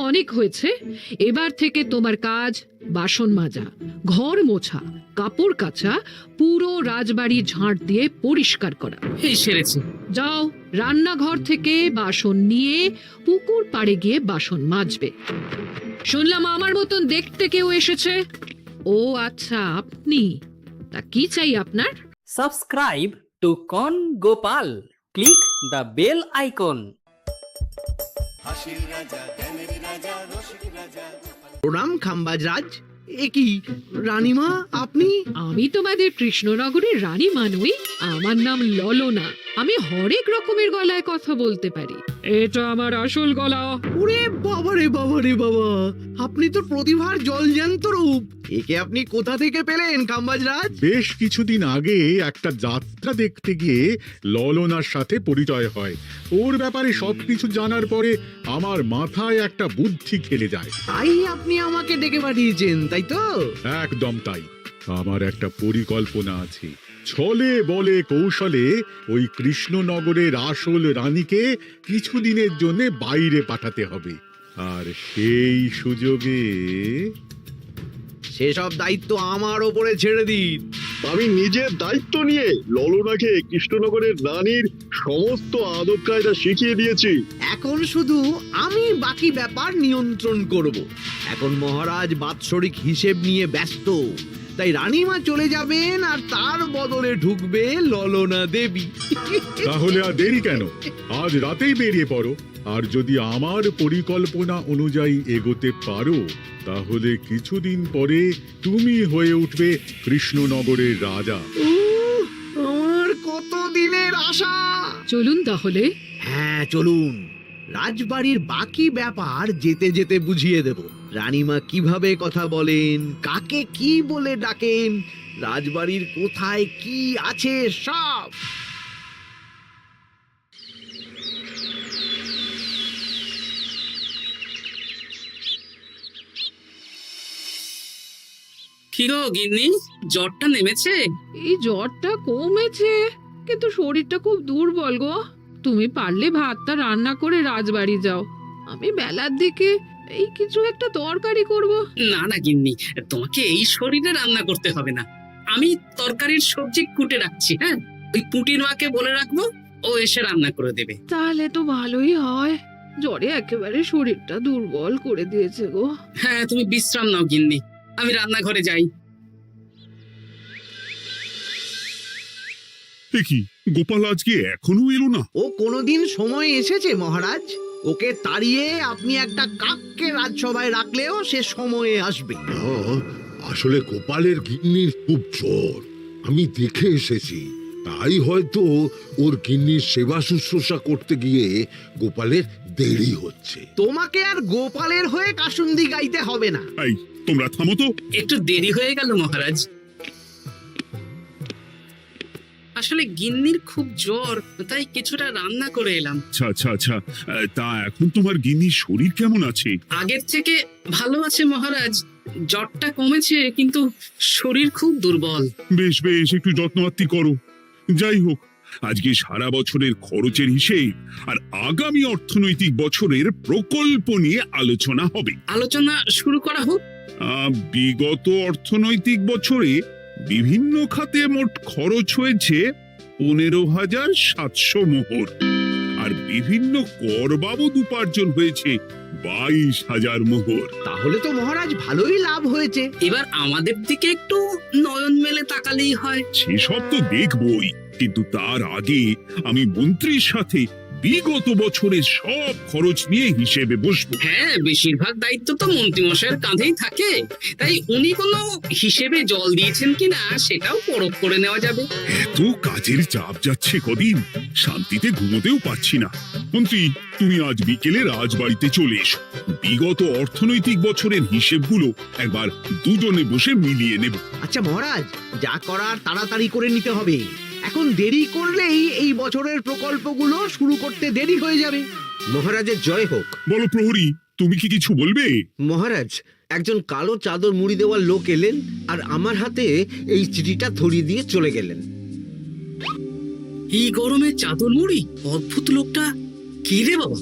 অনেক হয়েছে। এবার থেকে তোমার কাজ বাসন মাজা, ঘর মোছা, কাপড় কাচা, পুরো রাজবাড়ি ঝাঁট দিয়ে পরিষ্কার করা। এই সেরেছে। যাও, রান্নাঘর থেকে বাসন নিয়ে পুকুর পাড়ে গিয়ে বাসন মাজবে। শুনলাম আমার মতন দেখতে কেউ এসেছে। ও আচ্ছা, আপনি। তা কি চাই আপনার? Subscribe to Con Gopal. Click the bell icon. প্রণাম খাম্বাজ রাজ। এ কি রানীমা, আপনি? আমি তোমাদের কৃষ্ণনগরের রানী মানুই। আমার নাম ললনা। আমি হরেক রকমের গলায় কথা বলতে পারি। এটা আমার আসল গলা। ওরে বাবা রে বাবা রে বাবা, আপনি তো প্রতিভার জলজ্যান্ত রূপ। একে আপনি কোথা থেকে পেলেন খাম্বাজ রাজ? বেশ কিছুদিন আগে একটা যাত্রা দেখতে গিয়ে ললনার সাথে পরিচয় হয়। ওর ব্যাপারে সবকিছু জানার পরে আমার মাথায় একটা বুদ্ধি খেলে যায়। তাই আপনি আমাকে ডেকে পাঠিয়েছেন, তাই তো? একদম তাই। আমার একটা পরিকল্পনা আছে। ছলে বলে কৌশলে ওই কৃষ্ণনগরের আসল রানীকে কিছুদিনের জন্য বাইরে পাঠাতে হবে, আর সেই সুযোগে সেসব দায়িত্ব আমার ওপরে ছেড়ে দিন। আমি নিজের দায়িত্ব নিয়ে ললনাকে কৃষ্ণনগরের রানীর সমস্ত আদব কায়দা শিখিয়ে দিয়েছি। এখন শুধু আমি বাকি ব্যাপার নিয়ন্ত্রণ করব। এখন মহারাজ বাৎসরিক হিসেব নিয়ে ব্যস্ত, তাই রানীমা চলে যাবেন আর তার বদলে ঢুকবে ললনা দেবী। তাহলে আর দেরি কেন? আজ রাতেই বেরিয়ে পড়ো। আর যদি আমার পরিকল্পনা অনুযায়ী এগোতে পারো, তাহলে কিছুদিন পরে তুমি হয়ে উঠবে কৃষ্ণনগরের রাজা। আমার কত দিনের আশা। চলুন তাহলে। হ্যাঁ চলুন। রাজবাড়ির বাকি ব্যাপার যেতে যেতে বুঝিয়ে দেব। রানীমা কিভাবে কথা বলেন, কাকে কি বলে ডাকেন, রাজবাড়ির কোথায় কি আছে সব। কি গো গিন্নি, জ্বরটা নেমেছে? এই জ্বরটা কমেছে, কিন্তু শরীরটা খুব দুর্বল গো। তুমি পারলে ভাতটা রান্না করে রাজবাড়ি যাও। আমি বেলার দিকে এই কিছু একটা তরকারি করব। না না গিন্নি, তোমাকে এই শরীরে রান্না করতে হবে না। আমি তরকারির সবজি কুটে রাখছি। হ্যাঁ, ওই পুটির মাকে বলে রাখবো, ও এসে রান্না করে দেবে। তাহলে তো ভালোই হয়। জ্বরে একেবারে শরীরটা দুর্বল করে দিয়েছে গো। হ্যাঁ, তুমি বিশ্রাম নাও গিন্নি, আমি রান্নাঘরে যাই। কি গোপাল আজকে এখনো এলো না? ও কোনোদিন সময় এসেছে মহারাজ? ওকে তাড়িয়ে আপনি একটা কাককে রাজসভায় রাখলেও সে সময়ে আসবে। আসলে গোপালের গিন্নির খুব জ্বর, আমি দেখে এসেছি। তাই হয়তো ওর গিন্নির সেবা শুশ্রূষা করতে গিয়ে গোপালের দেরি হচ্ছে। তোমাকে আর গোপালের হয়ে কাসুন্দি গাইতে হবে না। এই তোমরা থামো তো। একটু দেরি হয়ে গেল মহারাজ। আসলে গিন্নির খুব জ্বর, তাই কিছুটা রান্না করে এলাম। আচ্ছা আচ্ছা আচ্ছা, তা এখন তোমার গিন্নির শরীর কেমন আছে? আগের থেকে ভালো আছে মহারাজ। জ্বরটা কমেছে, কিন্তু শরীর খুব দুর্বল। বেশ বেশ, একটু যত্নআত্তি করো। যাই হোক, আজকে সারা বছরের খরচের হিসেব আর আগামী অর্থনৈতিক বছরের প্রকল্প নিয়ে আলোচনা হবে। আলোচনা শুরু করা হোক। বিগত অর্থনৈতিক বছরে বিভিন্ন খাতে মোট খরচ হয়েছে 15,700 মোহর, আর বিভিন্ন কর বাবদ উপার্জন হয়েছে 22,000 মোহর। তাহলে তো মহারাজ ভালোই লাভ হয়েছে। এবার আমাদের দিকে একটু নয়ন মেলে তাকালেই হয়। সেসব তো দেখবই, কিন্তু তার আগে আমি মন্ত্রীর সাথে বিগত বছরের সব খরচ নিয়ে হিসেবে বসবো। হ্যাঁ, বেশিরভাগ দায়িত্ব তো মন্ত্রীমশাইয়ের কাঁধেই থাকে, তাই উনি কোনো হিসেবে জল দিয়েছেন কিনা সেটাও পরখ করে নেওয়া যাবে। এত কাজের চাপ যাচ্ছে কদিন, শান্তিতে ঘুমোতেও পাচ্ছি না। মন্ত্রী, তুমি আজ বিকেলে রাজবাড়িতে চলে এসো। বিগত অর্থনৈতিক বছরের হিসেবগুলো একবার দুজনে বসে মিলিয়ে নেব। আচ্ছা মহারাজ, যা করার তাড়াতাড়ি করে নিতে হবে। এখন দেরি করলেই এই বছরের প্রকল্পগুলো শুরু করতে দেরি হয়ে যাবে। মহারাজের জয় হোক। বলো প্রহরী, তুমি কি কিছু বলবে? মহারাজ, একজন কালো চাদর মুড়ি দেওয়ার লোক এলেন আর আমার হাতে এই চিঠিটা ধরিয়ে দিয়ে চলে গেলেন। এই গরমে চাদর মুড়ি? অদ্ভুত লোকটা। কি রে বাবা?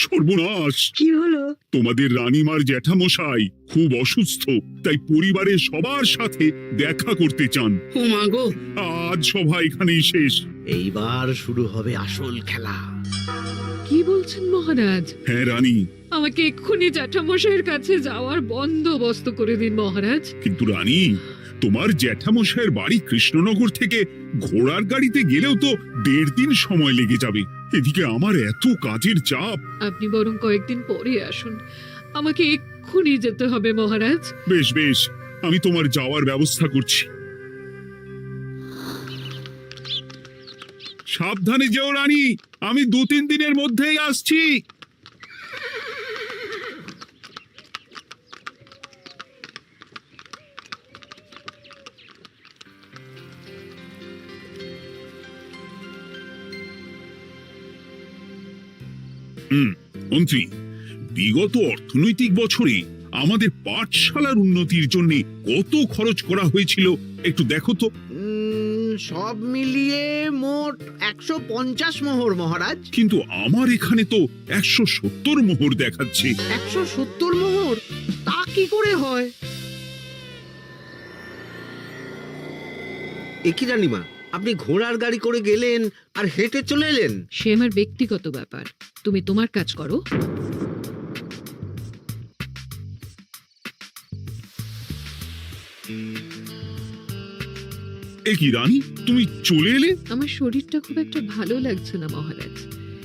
সর্বনাশ! কি হলো? তোমাদের রানীমার জ্যাঠামশাই খুব অসুস্থ, তাই পরিবারের সবার সাথে দেখা করতে চান। ও মা গো, আজ সভা এখানেই শেষ। এইবার শুরু হবে আসল খেলা। কি বলছেন মহারাজ? হ্যাঁ রানী, আমাকে এক্ষুনি জ্যাঠামশাইয়ের কাছে যাওয়ার বন্দোবস্ত করে দিন মহারাজ। কিন্তু রানী, তোমার জ্যাঠামশাইয়ের বাড়ি কৃষ্ণনগর থেকে ঘোড়ার গাড়িতে গেলেও তো 1.5 দিন সময় লেগে যাবে। এদিকে আমার এত কাজের চাপ। আপনি বরং কয়েকদিন পরে আসুন, আমাকে এক্ষুনি যেতে হবে মহারাজ। বেশ বেশ, আমি তোমার যাওয়ার ব্যবস্থা করছি। সাবধানে যেও রানী, আমি 2-3 দিনের মধ্যেই আসছি। মন্ত্রী, বিগত অর্থনৈতিক বছরে আমাদের পাঠশালার উন্নতির জন্য কত খরচ করা হয়েছিল একটু দেখো তো। সব মিলিয়ে মোট 150 মোহর মহারাজ। কিন্তু আমার এখানে তো 170 মোহর দেখাচ্ছে। 170 মোহর? তা কি করে হয়? একই রানীমা, আপনি ঘোড়ার গাড়ি করে গেলেন আর হেঁটে চলে এলেন? সে আমার ব্যক্তিগত ব্যাপার, তুমি তোমার কাজ করো। এ কি রানী, তুমি চলে এলে? আমার শরীরটা খুব একটা ভালো লাগছে না মহারাজ,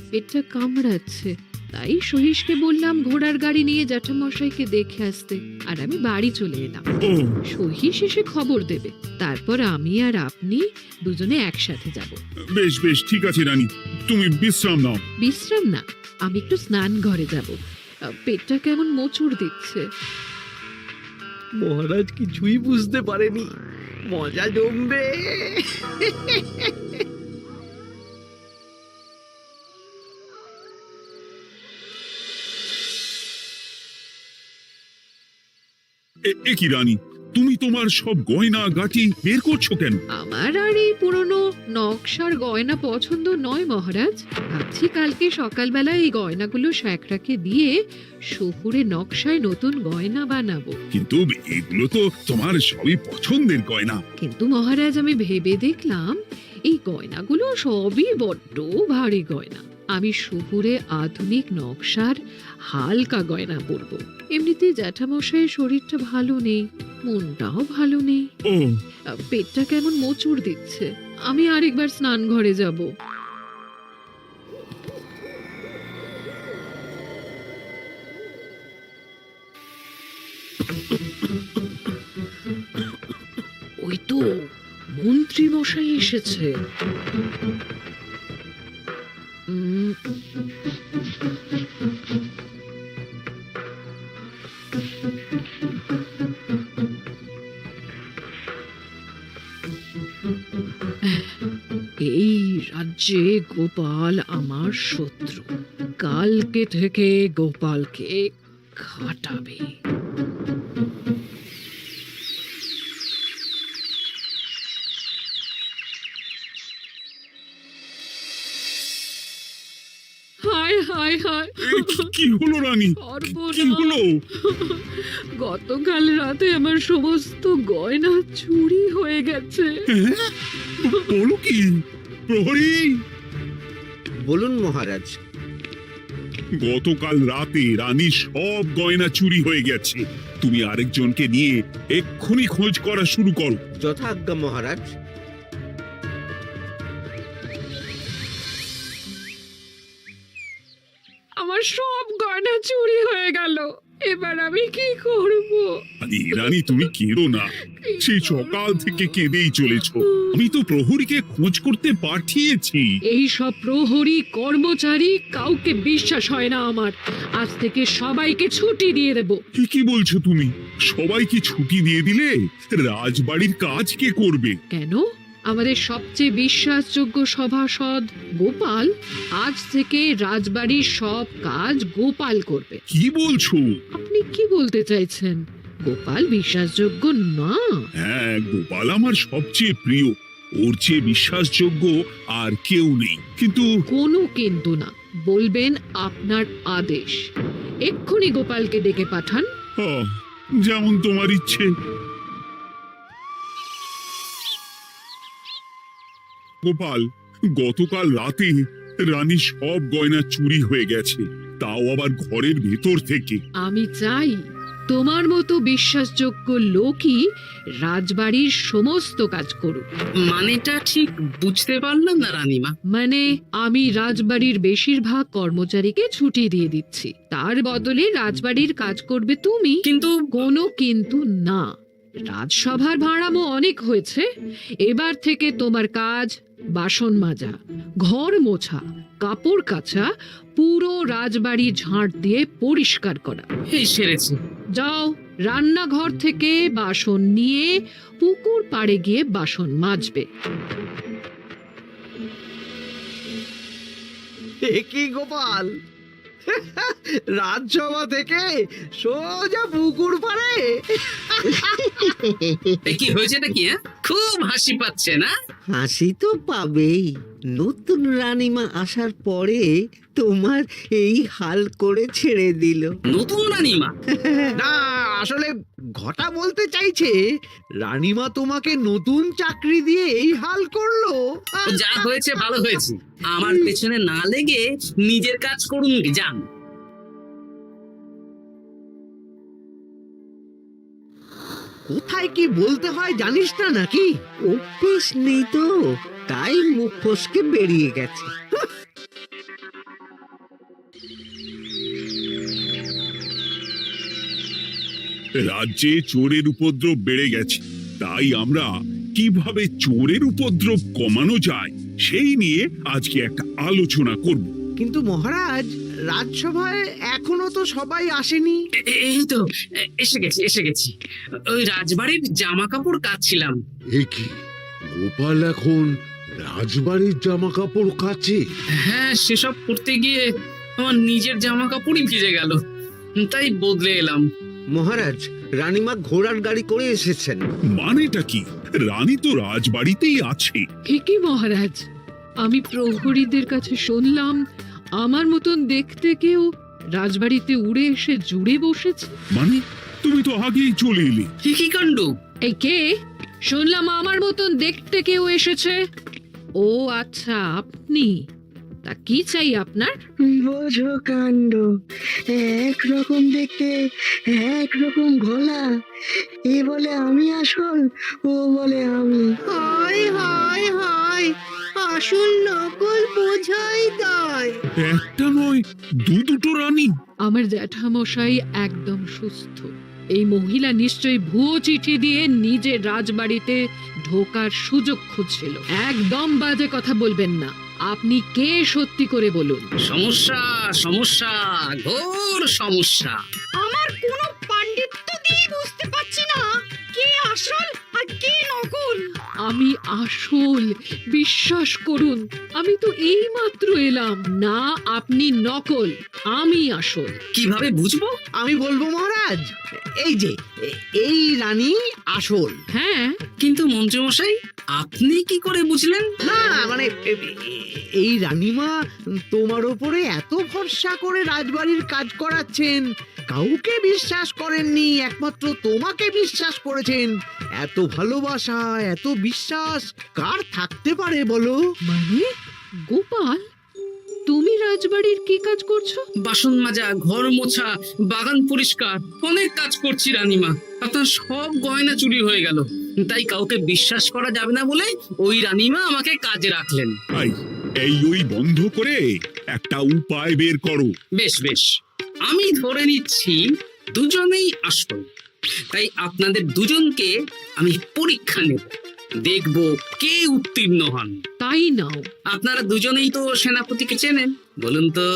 পেটটা কামড়াচ্ছে, তাই সহিশকে বললাম ঘোড়ার গাড়ি নিয়ে জ্যাঠামশাইকে দেখে আসতে, আর আমি বাড়ি চলে এলাম। ও, সহিশ এসে খবর দেবে, তারপর আমি আর আপনি দুজনে একসাথে যাব। বেশ বেশ, ঠিক আছে রানী, তুমি বিশ্রাম নাও। বিশ্রাম না, আমি একটু স্নান ঘরে যাব, পেটটা কেমন মোচড় দিচ্ছে। মহারাজ কিছুই বুঝতে পারেনি, মজা জমবে। এ কি রানী, তুমি তোমার সব গয়না গাটি বের করছো কেন? আমার আর এই পুরনো নকশার গয়না পছন্দ নয় মহারাজ, ভাবছি কালকে সকালবেলা এই গয়নাগুলো শ্যাকরাকে দিয়ে শহুরে নকশায় নতুন গয়না বানাবো। কিন্তু এগুলো তো তোমার সবই পছন্দের গয়না। কিন্তু মহারাজ, আমি ভেবে দেখলাম এই গয়নাগুলো সবই বড্ড ভারী গয়না, আমি শহুরে আধুনিক নকশার হালকা গয়না পরবো। এমনিতে জ্যাঠামশাইয়ের শরীরটা ভালো নেই, মনটাও ভালো নেই, ও, পেটটা কেমন মোচড় দিচ্ছে, আমি আরেকবার স্নান ঘরে যাব। ওই তো মন্ত্রী মশাই এসেছে। এই রাজ্যে গোপাল আমার শত্রু, কালকে থেকে গোপালকে খাটাবে। হায় হায় হায়, কি হলো রানী, কি হলো? গতকাল রাতে আমার সমস্ত গয়না চুরি হয়ে গেছে। হ্যাঁ? বলো কি? প্রহরী, বলুন মহারাজ। গতকাল রাতে রানীর সব গয়না চুরি হয়ে গেছে। তুমি আরেকজনকে নিয়ে এক্ষুনি খোঁজ করা শুরু করো। যথাজ্ঞা মহারাজ। আমার সব গয়না চুরি হয়ে গেল, এবার আমি কি করব? আরে রানী, তুমি কেঁদো না, সেই সকাল থেকে কেঁদেই চলেছো। আমি তো প্রহরীকে খোঁজ করতে পাঠিয়েছি। এই সব প্রহরী কর্মচারী কাউকে বিশ্বাস হয় না আমার, আজ থেকে সবাইকে ছুটি দিয়ে দেব। কি বলছো তুমি? সবাইকে ছুটি দিয়ে দিলে রাজবাড়ির কাজ কে করবে? কেন? আমাদের সবচেয়ে বিশ্বাসযোগ্য সভাসদ গোপাল আজ থেকে রাজবাড়ির সব কাজ গোপাল করবে। কি বলছো? আপনি কি বলতে চাইছেন? গোপাল বিশ্বাসযোগ্য না? হ্যাঁ, গোপাল আমার সবচেয়ে প্রিয়, ওর চেয়ে বিশ্বাসযোগ্য আর কেউ নেই। কিন্তু কোনো কিন্তু না, বলবেন আপনার আদেশ। এক্ষুনি গোপালকে ডেকে পাঠান। যেমন তোমার ইচ্ছে। গোপাল, গতকাল রাতে রানীর সব গয়না চুরি হয়ে গেছে, তাও আবার ঘরের ভেতর থেকে। আমি চাই তোমার মতো বিশ্বাসযোগ্য লোকই রাজবাড়ির সমস্ত কাজ করুক। মানেটা ঠিক বুঝতে পারলাম না রানীমা। মানে আমি রাজবাড়ির বেশিরভাগ কর্মচারীকে ছুটি দিয়ে দিচ্ছি, তার বদলে রাজবাড়ির কাজ করবে তুমি। কিন্তু কোনো কিন্তু না, রাজসভার ভাড়ামো অনেক হয়েছে। এবার থেকে তোমার কাজ বাসন মাজা, ঘর মোছা, কাপড় কাচা, পুরো রাজবাড়ি ঝাঁট দিয়ে পরিষ্কার করা। এই সেরেছি। যাও, রান্নাঘর থেকে বাসন নিয়ে পুকুর পাড়ে গিয়ে বাসন মাজবে। কি গোপাল, রাজসভা থেকে সোজা পুকুর পাড়ে? কি হয়েছে নাকি? খুব হাসি পাচ্ছে না? হাসি তো পাবেই, নতুন রানীমা আসার পরে তোমার এই হাল করে ছেড়ে দিল। নতুন রানীমা? না, আসলে ঘটা বলতে চাইছে রানীমা তোমাকে নতুন চাকরি দিয়ে এই হাল করলো। যা হয়েছে ভালো হয়েছে, আমার পেছনে না লেগে নিজের কাজ করুন যান। কোথায় কি বলতে হয় জানিস না নাকি? অভ্যেস নেই তো, তাই মুখ ফসকে বেরিয়ে গেছে। রাজ্যে চোরের উপদ্রব বেড়ে গেছে, তাই আমরা কিভাবে চোরের উপদ্রব কমানো যায় সেই নিয়ে আজকে একটা আলোচনা করব। কিন্তু মহারাজ, রাজসভায় এখনো তো সবাই আসেনি। এই তো এসে গেছি। ওই রাজবাড়ির জামা কাপড় কাচ্ছিলাম। এ কি, গোপাল এখন রাজবাড়ির জামা কাপড় কাচে? হ্যাঁ, সেসব করতে গিয়ে আমার নিজের জামা কাপড়ই ভিজে গেল, তাই বদলে এলাম। মহারাজ, রানীমা ঘোড়ার গাড়ি করে এসেছেন। মানেটা কি? রানী তো রাজবাড়িতেই আছে। কি মহারাজ, আমি প্রহরীদের কাছে শুনলাম আমার মতন দেখতে কেউ রাজবাড়িতে উড়ে এসে জুড়ে বসেছে। মানে তুমি তো আগেই চলে এলে। কি কাণ্ড! এই কে? শুনলাম আমার মতন দেখতে কেউ এসেছে। ও আচ্ছা, আপনি। তা কি চাই আপনার? বোঝো কাণ্ড, একরকম দেখতে একরকম গলা। এ বলে আমি আসল, ও বলে আমি। হায় হায় হায়, আসল নকল বোঝাই দায়। একটা নয়, দুটো রানী। আমার জ্যাঠামশাই একদম সুস্থ। এই মহিলা নিশ্চয়ই ভুয়ো চিঠি দিয়ে নিজের রাজবাড়িতে ঢোকার সুযোগ খুঁজছিল। একদম বাজে কথা বলবেন না। আপনি কে সত্যি করে বলুন। সমস্যা সমস্যা, ঘোর সমস্যা। আমার কোনো পাণ্ডিত্য দিয়ে বুঝতে পারছি না কে আসল আর কে নকল। আমি আসল, বিশ্বাস করুন। আমি তো এই মাত্র এলাম। না, আপনি নকল, আমি আসল। কিভাবে বুঝবো? আমি বলবো মহারাজ, এই যে এই রানী আসল। হ্যাঁ, কিন্তু মন্ত্রীমশাই, আপনি কি করে বুঝলেন? না মানে এই রানীমা তোমার উপরে এত ভরসা করে রাজবাড়ির কাজ করাচ্ছেন, কাউকে বিশ্বাস করেননি, একমাত্র তোমাকে বিশ্বাস করেছেন। এত ভালোবাসা, এত বিশ্বাস কার থাকতে পারে বলো? মানে গোপাল, তুমি রাজবাড়ির কি কাজ করছো? বাসন মাজা, ঘর মোছা, বাগান পরিষ্কার, অনেক কাজ করছি রানীমা। আপনার সব গয়না চুরি হয়ে গেল, তাই কাউকে বিশ্বাস করা যাবে না বলে ওই রানীমা আমাকে কাজে রাখলেন। এই ওই বন্ধ করে একটা উপায় বের করো। বেশ বেশ, আমি ধরে নিচ্ছি দুজনেই আসল। তাই আপনাদের দুজনকে আমি পরীক্ষা নেব, দেখব কে উত্তীর্ণ হন। তাই নাও। আপনারা দুজনেই তো সেনাপতিকে চেনেন, বলুন তো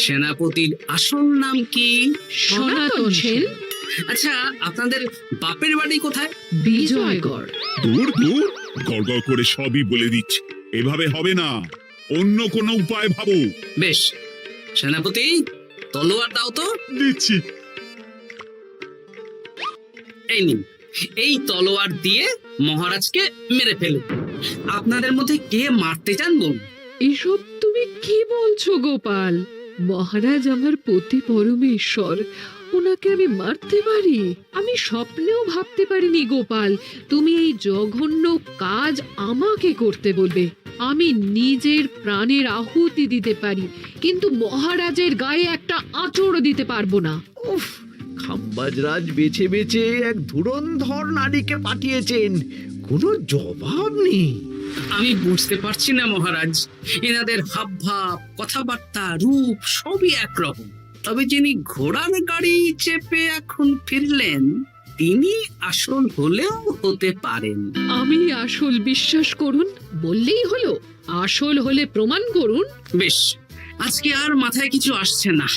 সেনাপতির আসল নাম কি? সনাতন সেন। আচ্ছা, আপনাদের বাপের বাড়ি কোথায়? বিজয়গড়। দূর দূর, গড়গড় করে সবই বলে দিচ্ছে। এভাবে হবে না, অন্য কোনো উপায় ভাবো। বেশ, সেনাপতি তলোয়ার দাও তো। দিচ্ছি। এই নিন, এই তলোয়ার দিয়ে মহারাজকে মেরে ফেলুন। আপনাদের মধ্যে কে মারতে চান বলুন। এসব তুমি তুমি কি বলছো গোপাল? মহারাজ আমার পতি পরমেশ্বর, ওনাকে আমি মারতে পারি? আমি স্বপ্নেও ভাবতে পারিনি গোপাল তুমি এই জঘন্য কাজ আমাকে করতে বলবে। আমি নিজের প্রাণের আহুতি দিতে পারি, কিন্তু মহারাজের গায়ে একটা আঁচড় দিতে পারবো না। উফ, খাম্বাজরাজ বেছে বেছে এক ধুরন্ধর নারীকে পাঠিয়েছেন, কোনো জবাব নেই। আমি বুঝতে পারছি না মহারাজ, এনাদের হাবভাব, কথাবার্তা, রূপ সবই একরকম। তবে যিনি ঘোড়ার গাড়ি চেপে এখন ফিরলেন, তিনি আসল হলেও হতে পারেন। আমি আসল বিশ্বাস করুন বললেই হলো? আসল হলে প্রমাণ করুন। বেশ, আজকে আর মাথায় কিছু আসছে না,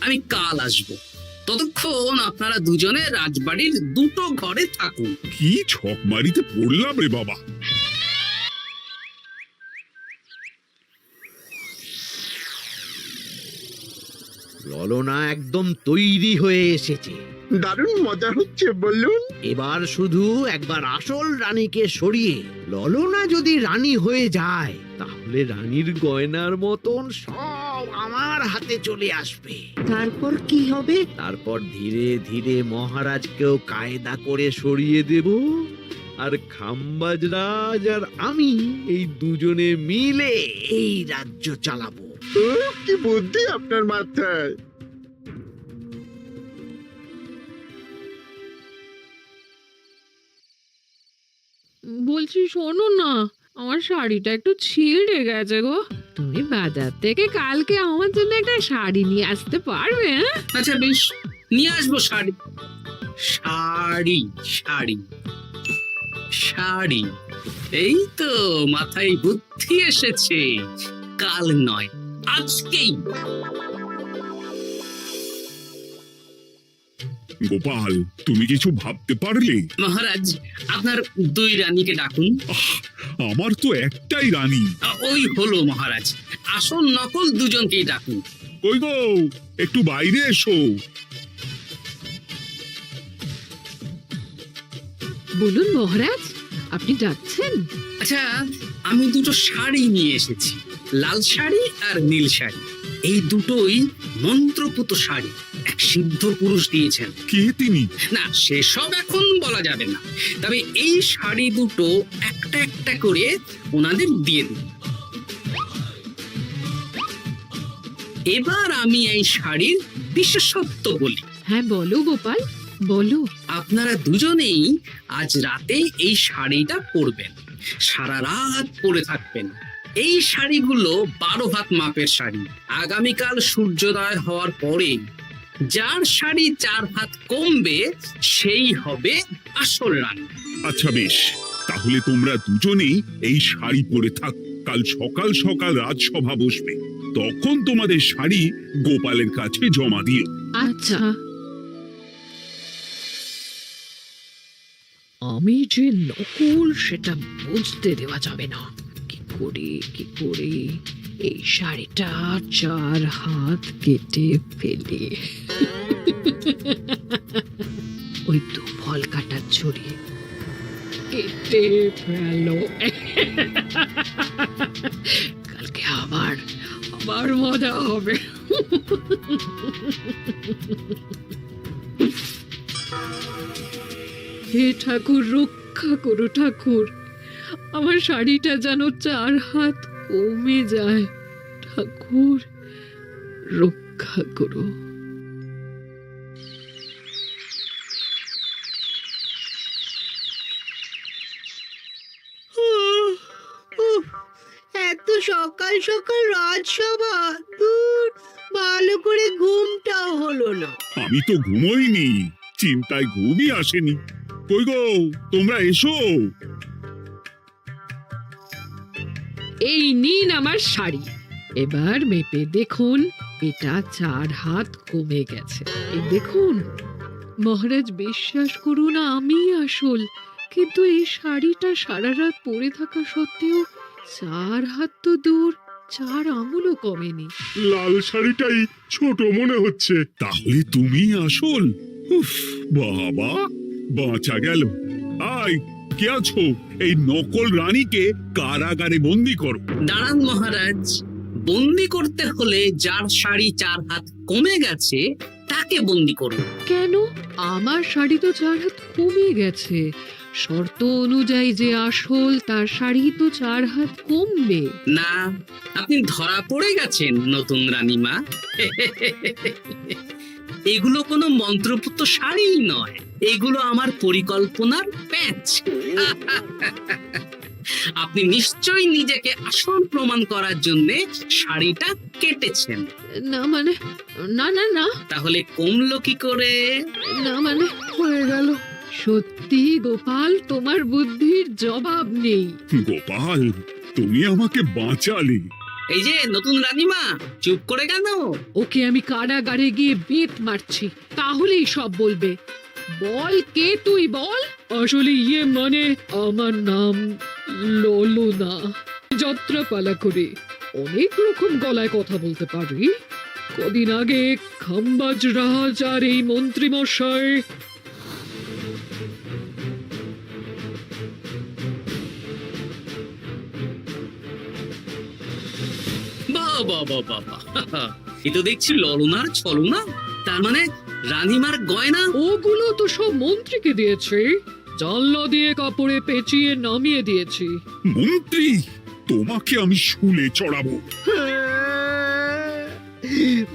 আমি কাল আসব। ততক্ষণ আপনারা দুজনে রাজবাড়ির দুটো ঘরে থাকুন। কি ছক মারিতে পড়লাম রে বাবা। ললনা একদম তৈরি হয়ে এসেছে। দারুণ মজা হচ্ছে বলুন। এবার শুধু একবার আসল রানীকে সরিয়ে ললনা যদি রানী হয়ে যায়, তাহলে রানীর গয়নার মতন সব আমার হাতে চলে আসবে। তারপর কি হবে? তারপর ধীরে ধীরে মহারাজকেও কায়দা করে সরিয়ে দেব, আর খাম্বাজরাজ আর আমি এই দুজনে মিলে এই রাজ্য চালাবো। কি বুদ্ধি আপনার মাথায়। বলছি শোনো না, আমার শাড়িটা একটু ছিঁড়ে গেছে গো। তুমি বাজার থেকে কালকে আমার জন্য একটা শাড়ি নিয়ে আসতে পারবে? আচ্ছা বেশ, নিয়ে আসবো শাড়ি। শাড়ি শাড়ি শাড়ি, এই তো মাথায় বুদ্ধি এসেছে। কাল নয়, আজকেই। গোপাল, তুমি কিছু ভাবতে পারলে? মহারাজ, আপনার দুই রানীকে ডাকুন। আমার তো একটাই রানী। ওই হলো মহারাজ, আসল নকল দুজনকেই ডাকুন। কই গো, একটু বাইরে এসো। বলুন মহারাজ, আপনি যাচ্ছেন? আচ্ছা, আমি দুটো শাড়ি নিয়ে এসেছি, লাল শাড়ি আর নীল শাড়ি। এই দুটোই মন্ত্রপুত শাড়ি, এক সিদ্ধ পুরুষ দিয়েছেন। কে তিনি? না, সেসব এখন বলা যাবে না, তবে এই শাড়ি দুটো একটা একটা করে ওনাদের দিয়ে দিন। এবার আমি এই শাড়ির বিশেষত্ব বলি। হ্যাঁ বলো গোপাল, বলো। আপনারা দুজনেই আজ রাতে এই শাড়িটা পরবেন, সারা রাত পরে থাকবেন। এই শাড়িগুলো 12 হাত মাপের শাড়ি। আগামীকাল সূর্যোদয় হওয়ার পরে যার শাড়ি 4 হাত কমবে, সেই হবে আসল রানী। আচ্ছা বেশ, তাহলে তোমরা দুজনেই এই শাড়ি পরে থাক। কাল সকাল সকাল রাজসভা বসবে, তখন তোমাদের শাড়ি গোপালের কাছে জমা দিও। আচ্ছা। আমি যে নকল সেটা বুঝতে দেওয়া যাবে না। কি করে এই শাড়িটা 4 হাত কেটে ফেলে ওই তো ফল কাটার ছড়ি কেটে ফেলো। কালকে আবার মজা হবে। হে ঠাকুর, রক্ষা করো ঠাকুর, আমার শাড়িটা যেন 4 হাত কমে যায়। ঠাকুর রক্ষা করো। এত সকাল সকাল রাজসভা, দূর, ভালো করে ঘুমটাও হলো না। আমি তো ঘুমোইনি, চিন্তায় ঘুমই আসেনি। কই গো, তোমরা এসো। এই নিন আমার শাড়ি, এবার মেপে দেখুন, এটা 4 হাত কমে গেছে। এই দেখুন মহারাজ, বিশ্বাস করুন আমি আসল, কিন্তু এই শাড়িটা সারা রাত পরে থাকা সত্ত্বেও 4 হাত তো দূর, 4 আঙুলও কমেনি। লাল শাড়িটাই ছোট মনে হচ্ছে। তাহলে তুমি আসল? উফ, বাবা, বাঁচা গেল। আয়, কে আছো? এই নকল রানীকে কারাগারে বন্দি করো। দাঁড়ান মহারাজ, বন্দি করতে হলে যার শাড়ি 4 হাত কমে গেছে তাকে বন্দি করুন। কেন? আমার শাড়ি তো 4 হাত কমে গেছে। শর্ত অনুযায়ী যে আসল তার শাড়ি তো 4 হাত কমবে। না, আপনি ধরা পড়ে গেছেন নতুন রানীমা। এগুলো কোনো মন্ত্রপুত শাড়ি নয়, এগুলো আমার পরিকল্পনার প্যাচ। আপনি নিশ্চয়ই নিজেকে আসল প্রমাণ করার জন্য শাড়িটা কেটেছেন। না মানে, না না না, তাহলে কমলো কি করে? না মানে হয়ে গেল। সত্যি গোপাল, তোমার বুদ্ধির জবাব নেই। গোপাল, তুমি আমাকে বাঁচালে। এই যে নতুন রানীমা, চুপ করে কেন? ওকে আমি কারাগারে গিয়ে বেত মারছি, তাহলেই সব বলবে। বল, কে তুই বল? আসলে মানে আমার নাম ললনা। যাত্রাপালা করে অনেক রকম গলায় কথা বলতে পারি। কদিন আগে খাম্বাজ রাজ আর এই মন্ত্রী মশাই বাবা বাবা, এ তো দেখছি ললনার ছলনা। তার মানে রানীমার গয়না? ওগুলো তো সব মন্ত্রীকে দিয়েছে, জানলা দিয়ে কাপড়ে পেঁচিয়ে নামিয়ে দিয়েছি। মন্ত্রী, তোমাকে আমি শুলে চড়াবো।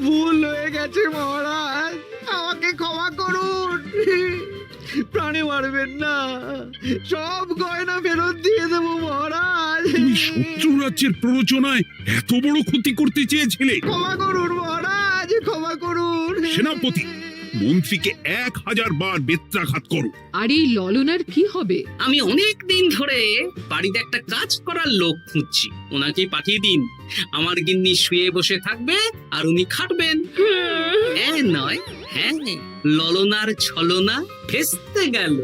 ভুল হয়ে গেছে মহারাজ, আমাকে ক্ষমা করুন। প্রাণে মারবেন না, সব গয়না ফেরত দিয়ে দেবো মহারাজ। তুমি শত্রু রাজ্যের প্ররোচনায় এত বড় ক্ষতি করতে চেয়েছিলে? ক্ষমা করুন মহারাজ, ক্ষমা করুন। সেনাপতি, মন্ত্রীকে 1000 বার বেত্রাঘাত করো। আর এই ললনার কি হবে? আমি অনেক দিন ধরে বাড়িতে একটা কাজ করার লোক খুঁজছি, ওনাকে পাঠিয়ে দিন। আমার গিন্নি শুয়ে বসে থাকবে আর উনি খাটবেন। নয়, হ্যাঁ, ললনার ছলনা ভেস্তে গেল।